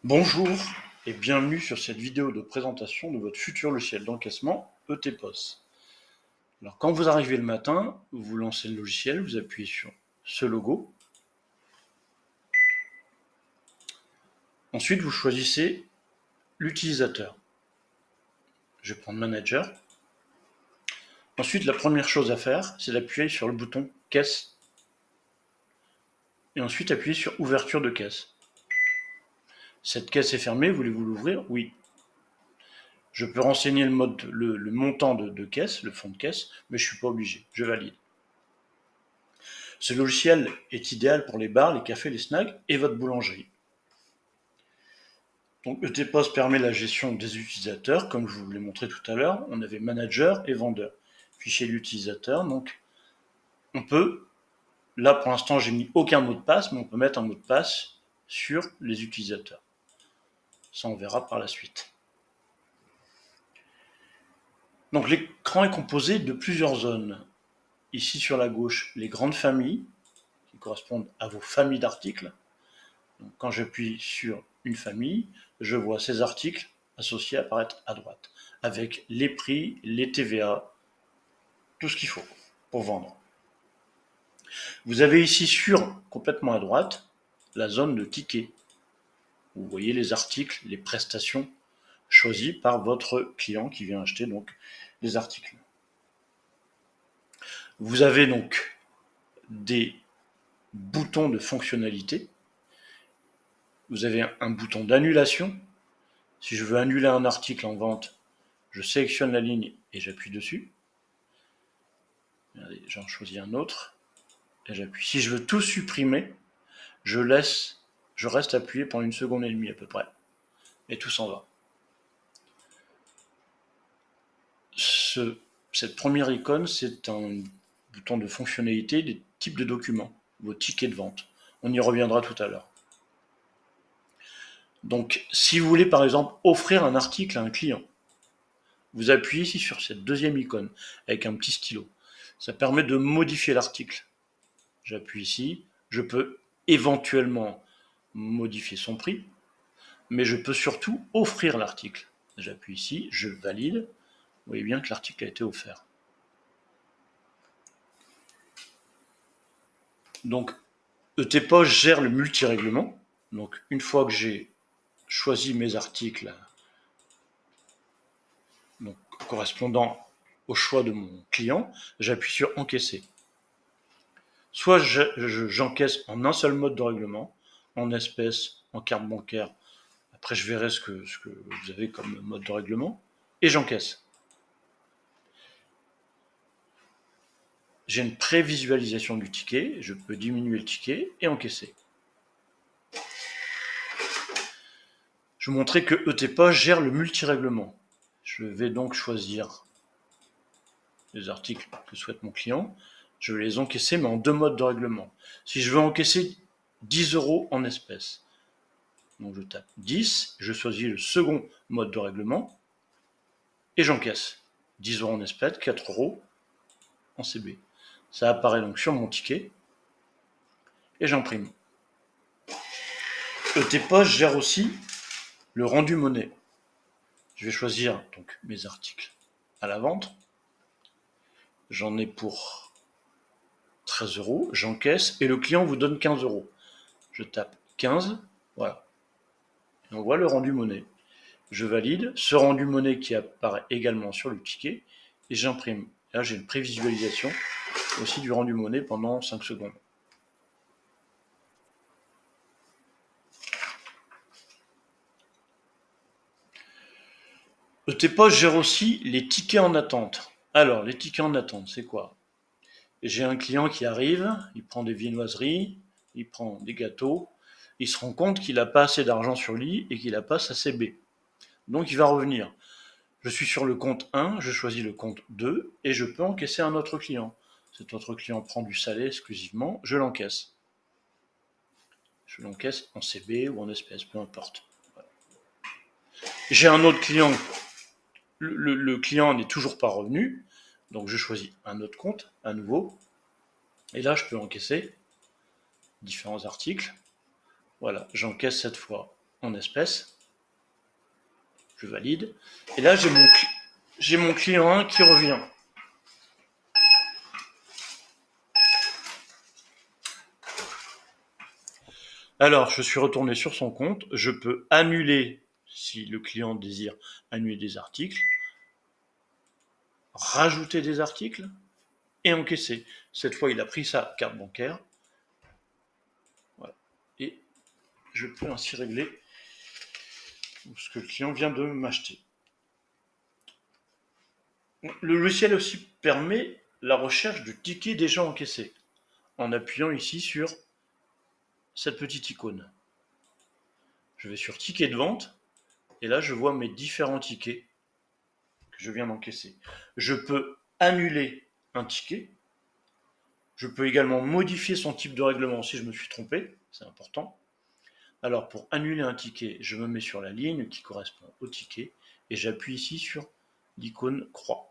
Bonjour et bienvenue sur cette vidéo de présentation de votre futur logiciel d'encaissement ETPOS. Alors quand vous arrivez le matin, vous lancez le logiciel, vous appuyez sur ce logo. Ensuite, vous choisissez l'utilisateur. Je vais prendre Manager. Ensuite, la première chose à faire, c'est d'appuyer sur le bouton Caisse. Et ensuite, appuyer sur Ouverture de caisse. Cette caisse est fermée, voulez-vous l'ouvrir? Oui. Je peux renseigner le montant de caisse, le fond de caisse, mais je ne suis pas obligé, je valide. Ce logiciel est idéal pour les bars, les cafés, les snacks et votre boulangerie. Donc ETPOS permet la gestion des utilisateurs, comme je vous l'ai montré tout à l'heure. On avait manager et vendeur. Fichier d'utilisateur, donc on peut, là pour l'instant j'ai mis aucun mot de passe, mais on peut mettre un mot de passe sur les utilisateurs. Ça on verra par la suite. Donc l'écran est composé de plusieurs zones. Ici sur la gauche, les grandes familles, qui correspondent à vos familles d'articles. Donc, quand j'appuie sur une famille, je vois ces articles associés apparaître à droite, avec les prix, les TVA, tout ce qu'il faut pour vendre. Vous avez ici complètement à droite, la zone de tickets. Vous voyez les articles, les prestations choisies par votre client qui vient acheter donc les articles. Vous avez donc des boutons de fonctionnalité. Vous avez un bouton d'annulation. Si je veux annuler un article en vente, je sélectionne la ligne et j'appuie dessus. J'en choisis un autre et j'appuie. Si je veux tout supprimer, je reste appuyé pendant 1,5 seconde à peu près. Et tout s'en va. Cette première icône, c'est un bouton de fonctionnalité des types de documents, vos tickets de vente. On y reviendra tout à l'heure. Donc, si vous voulez par exemple offrir un article à un client, vous appuyez ici sur cette deuxième icône avec un petit stylo. Ça permet de modifier l'article. J'appuie ici, je peux éventuellement modifier son prix, mais je peux surtout offrir l'article. J'appuie ici, je valide. Vous voyez bien que l'article a été offert. Donc, ETPOS gère le multi-règlement. Donc, une fois que j'ai choisi mes articles donc, correspondant au choix de mon client, j'appuie sur encaisser. Soit j'encaisse en un seul mode de règlement, en espèces, en carte bancaire. Après, je verrai ce que vous avez comme mode de règlement, et j'encaisse. J'ai une prévisualisation du ticket, je peux diminuer le ticket et encaisser. Je vous montrais que ETPOS gère le multi-règlement. Je vais donc choisir les articles que souhaite mon client. Je vais les encaisser, mais en deux modes de règlement. Si je veux encaisser 10 € en espèces, donc je tape 10, je choisis le second mode de règlement, et j'encaisse 10 € en espèces, 4 € en CB. Ça apparaît donc sur mon ticket, et j'imprime. ETPOS gère aussi le rendu monnaie. Je vais choisir donc mes articles à la vente. J'en ai pour 13 €, j'encaisse et le client vous donne 15 €. Je tape 15, voilà. Et on voit le rendu monnaie. Je valide ce rendu monnaie qui apparaît également sur le ticket et j'imprime. Là, j'ai une prévisualisation aussi du rendu monnaie pendant 5 secondes. ETPOS gère aussi les tickets en attente. Alors, les tickets en attente, c'est quoi? J'ai un client qui arrive, il prend des viennoiseries, il prend des gâteaux, il se rend compte qu'il n'a pas assez d'argent sur lui et qu'il n'a pas sa CB. Donc il va revenir. Je suis sur le compte 1, je choisis le compte 2 et je peux encaisser un autre client. Cet autre client prend du salé exclusivement, je l'encaisse. Je l'encaisse en CB ou en espèces, peu importe. Voilà. J'ai un autre client, le client n'est toujours pas revenu, donc je choisis un autre compte, à nouveau, et là je peux encaisser différents articles. Voilà, j'encaisse cette fois en espèces. Je valide. Et là, j'ai mon client 1 qui revient. Alors, je suis retourné sur son compte. Je peux annuler, si le client désire annuler des articles, rajouter des articles et encaisser. Cette fois, il a pris sa carte bancaire. Voilà. Et je peux ainsi régler ce que le client vient de m'acheter. Le logiciel aussi permet la recherche de tickets déjà encaissés en appuyant ici sur cette petite icône. Je vais sur ticket de vente et là je vois mes différents tickets que je viens d'encaisser. Je peux annuler un ticket. Je peux également modifier son type de règlement si je me suis trompé, c'est important. Alors pour annuler un ticket, je me mets sur la ligne qui correspond au ticket et j'appuie ici sur l'icône croix.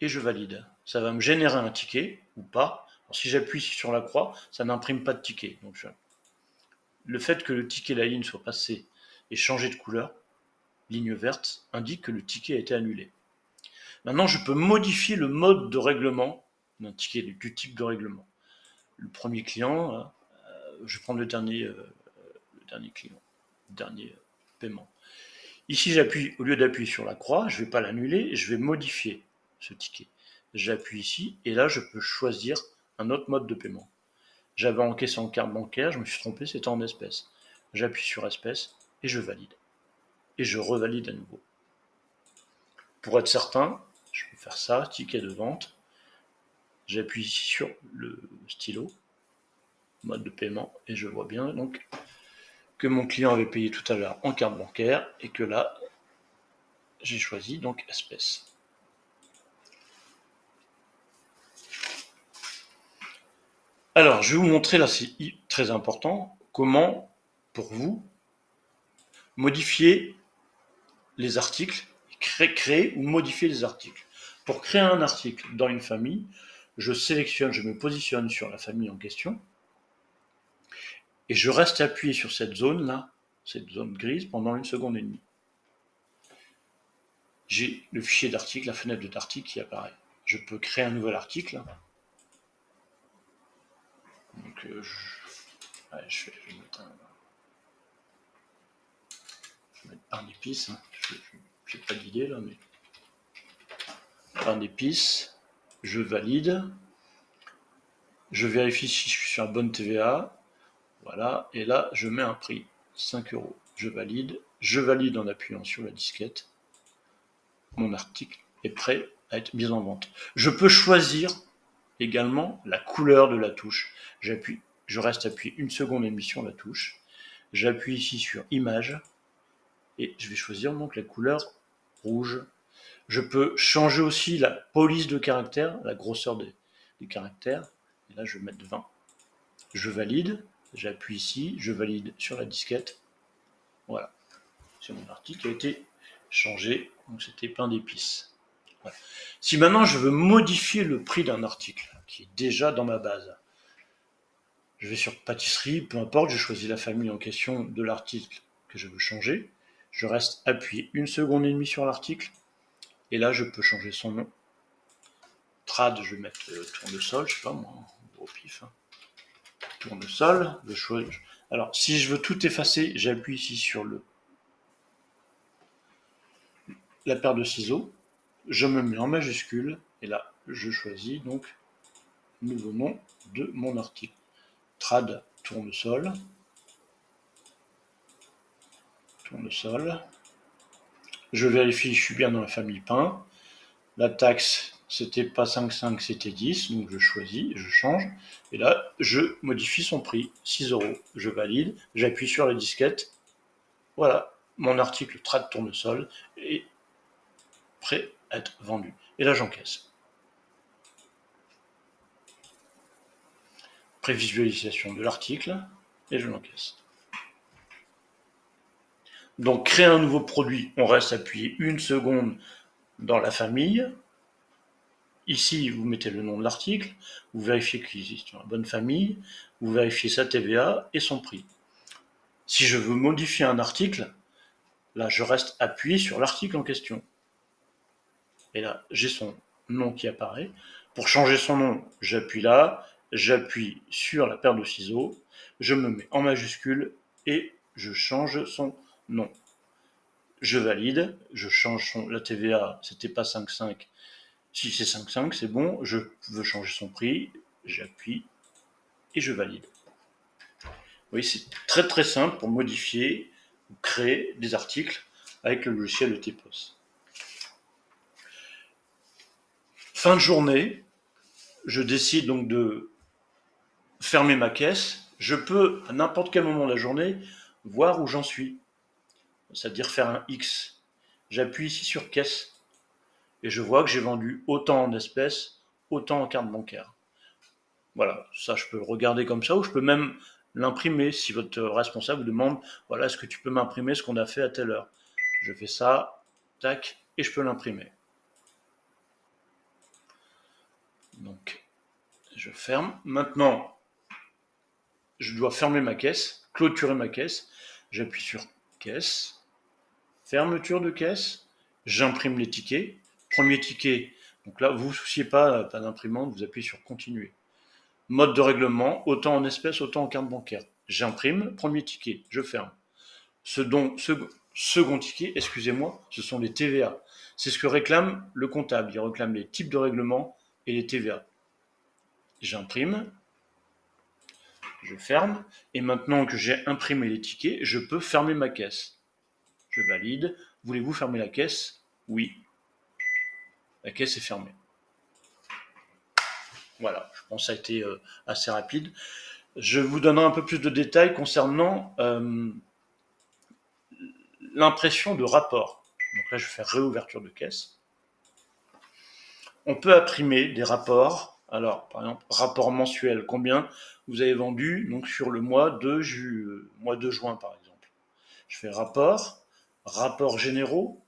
Et je valide. Ça va me générer un ticket ou pas. Alors, si j'appuie sur la croix, ça n'imprime pas de ticket. Donc, le fait que le ticket, la ligne soit passée et changé de couleur, ligne verte, indique que le ticket a été annulé. Maintenant, je peux modifier le mode de règlement d'un ticket, du type de règlement. Le premier client, je vais prendre le dernier client, le dernier paiement. Ici, j'appuie, au lieu d'appuyer sur la croix, je ne vais pas l'annuler, je vais modifier ce ticket. J'appuie ici, et là, je peux choisir un autre mode de paiement. J'avais encaissé en carte bancaire, je me suis trompé, c'était en espèces. J'appuie sur espèces, et je valide. Et je revalide à nouveau. Pour être certain, je peux faire ça, ticket de vente. J'appuie ici sur le stylo, mode de paiement, et je vois bien donc que mon client avait payé tout à l'heure en carte bancaire, et que là, j'ai choisi donc espèces. Alors, je vais vous montrer, là c'est très important, comment, pour vous, modifier les articles, créer ou modifier les articles. Pour créer un article dans une famille, je sélectionne, je me positionne sur la famille en question, et je reste appuyé sur cette zone-là, cette zone grise, pendant 1 seconde et demie. J'ai le fichier d'article, la fenêtre d'article qui apparaît. Je peux créer un nouvel article. Donc, je vais mettre pain d'épices. Hein. Je n'ai pas d'idée là, mais pain d'épices. Je valide. Je vérifie si je suis sur la bonne TVA. Voilà. Et là, je mets un prix. 5 €. Je valide. Je valide en appuyant sur la disquette. Mon article est prêt à être mis en vente. Je peux choisir également la couleur de la touche. Je reste appuyé 1 seconde et demie sur la touche. J'appuie ici sur Image et je vais choisir donc la couleur rouge. Je peux changer aussi la police de caractères, la grosseur des caractères. Et là, je vais mettre 20. Je valide. J'appuie ici. Je valide sur la disquette. Voilà. C'est mon article qui a été changé. Donc, c'était pain d'épices. Voilà. Si maintenant je veux modifier le prix d'un article qui est déjà dans ma base, je vais sur pâtisserie, peu importe, je choisis la famille en question de l'article que je veux changer. Je reste appuyé 1 seconde et demie sur l'article. Et là, je peux changer son nom. Trad, je vais mettre tournesol, je sais pas moi, au pif. Hein. Tournesol. Alors, si je veux tout effacer, j'appuie ici sur la paire de ciseaux. Je me mets en majuscule. Et là, je choisis donc le nouveau nom de mon article. Trad tournesol. Tournesol. Je vérifie, je suis bien dans la famille pain. La taxe, c'était pas 5,5, c'était 10, donc je choisis, je change. Et là, je modifie son prix, 6 €. Je valide, j'appuie sur la disquette. Voilà, mon article Trad tournesol est prêt à être vendu. Et là, j'encaisse. Prévisualisation de l'article, et je l'encaisse. Donc, créer un nouveau produit, on reste appuyé 1 seconde dans la famille. Ici, vous mettez le nom de l'article, vous vérifiez qu'il existe une bonne famille, vous vérifiez sa TVA et son prix. Si je veux modifier un article, là, je reste appuyé sur l'article en question. Et là, j'ai son nom qui apparaît. Pour changer son nom, j'appuie là, j'appuie sur la paire de ciseaux, je me mets en majuscule et je change son nom. Je valide, je change la TVA, c'était pas 5,5. Si c'est 5,5, c'est bon, je veux changer son prix, j'appuie et je valide. Vous voyez, c'est très très simple pour modifier ou créer des articles avec le logiciel ETPOS. Fin de journée, je décide donc de fermer ma caisse. Je peux, à n'importe quel moment de la journée, voir où j'en suis. C'est-à-dire faire un X. J'appuie ici sur caisse et je vois que j'ai vendu autant en espèces, autant en carte bancaire. Voilà, ça je peux le regarder comme ça, ou je peux même l'imprimer si votre responsable vous demande, voilà, est-ce que tu peux m'imprimer ce qu'on a fait à telle heure? Je fais ça, tac, et je peux l'imprimer. Donc, je ferme. Maintenant, je dois fermer ma caisse, clôturer ma caisse. J'appuie sur caisse, fermeture de caisse, j'imprime les tickets. Premier ticket, donc là, vous vous souciez pas d'imprimante, vous appuyez sur continuer. Mode de règlement, autant en espèces, autant en carte bancaire. J'imprime, premier ticket, je ferme. Second ticket, excusez-moi, ce sont les TVA. C'est ce que réclame le comptable. Il réclame les types de règlement et les TVA. J'imprime, je ferme, et maintenant que j'ai imprimé les tickets, je peux fermer ma caisse. Je valide. Voulez-vous fermer la caisse? Oui. La caisse est fermée. Voilà, je pense que ça a été assez rapide. Je vous donnerai un peu plus de détails concernant l'impression de rapport. Donc là, je fais réouverture de caisse. On peut imprimer des rapports. Alors, par exemple, rapport mensuel, combien vous avez vendu donc sur le mois de juin, par exemple. Je fais rapport, rapports généraux,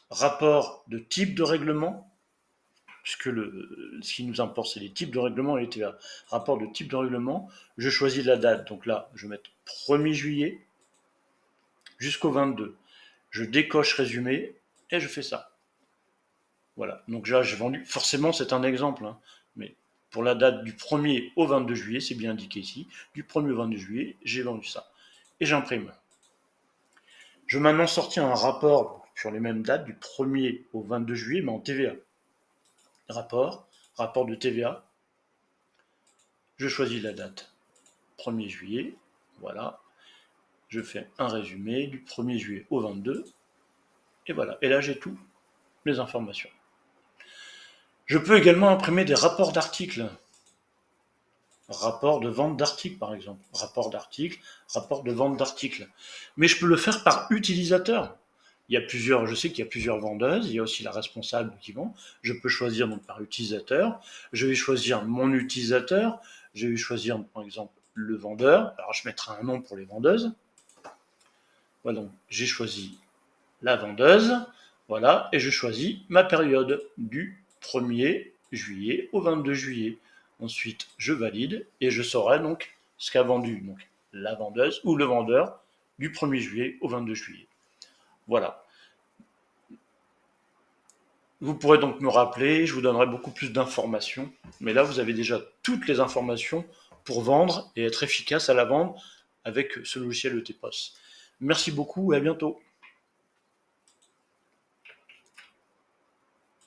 rapport de type de règlement, puisque ce qui nous importe, c'est les types de règlement et les TVA. Rapport de type de règlement, je choisis la date. Donc là, je vais mettre 1er juillet jusqu'au 22. Je décoche résumé et je fais ça. Voilà, donc là j'ai vendu, forcément c'est un exemple, hein, mais pour la date du 1er au 22 juillet, c'est bien indiqué ici, du 1er au 22 juillet, j'ai vendu ça. Et j'imprime. Je vais maintenant sortir un rapport sur les mêmes dates, du 1er au 22 juillet, mais en TVA. Rapport de TVA. Je choisis la date, 1er juillet, voilà. Je fais un résumé du 1er juillet au 22, et voilà. Et là j'ai toutes les informations. Je peux également imprimer des rapports d'articles. Rapport de vente d'articles, par exemple. Rapport d'articles, rapport de vente d'articles. Mais je peux le faire par utilisateur. Je sais qu'il y a plusieurs vendeuses, il y a aussi la responsable qui vend. Je peux choisir donc par utilisateur. Je vais choisir mon utilisateur. Je vais choisir, par exemple, le vendeur. Alors, je mettrai un nom pour les vendeuses. Voilà, donc j'ai choisi la vendeuse. Voilà, et je choisis ma période du 1er juillet au 22 juillet. Ensuite, je valide et je saurai donc ce qu'a vendu donc, la vendeuse ou le vendeur du 1er juillet au 22 juillet. Voilà. Vous pourrez donc me rappeler, je vous donnerai beaucoup plus d'informations, mais là vous avez déjà toutes les informations pour vendre et être efficace à la vente avec ce logiciel ETPOS. Merci beaucoup et à bientôt.